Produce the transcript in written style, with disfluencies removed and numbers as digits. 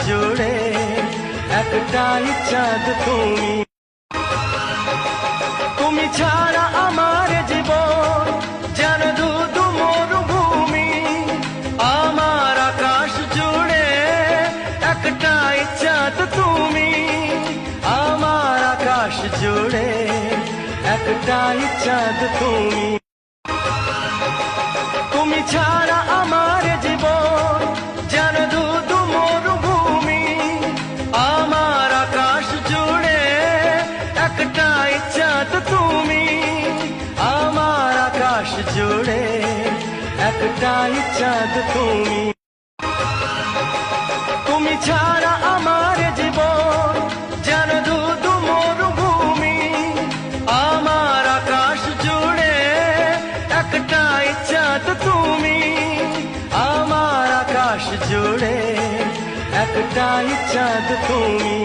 জুড়ে একটাই চাঁদ তুমি। তুমি ছাড়া আমার জীবন যেন দুধু মরুভূমি। আমার আকাশ জুড়ে একটাই চাঁদ তুমি। আমার আকাশ জুড়ে একটাই চাঁদ তুমি। তুমি ছাড়া আমার জীবন যেন দুধু মরুভূমি। আমার আকাশ জুড়ে একটাই চাঁদ তুমি। আমার আকাশ জুড়ে একটাই চাঁদ তুমি। তুমি ছাড়া আমার জীবন যেন দুধু মরুভূমি। আমার আকাশ জুড়ে একটাই চাঁদ তুমি। আমার আকাশ জুড়ে একটাই চাঁদ তুমি।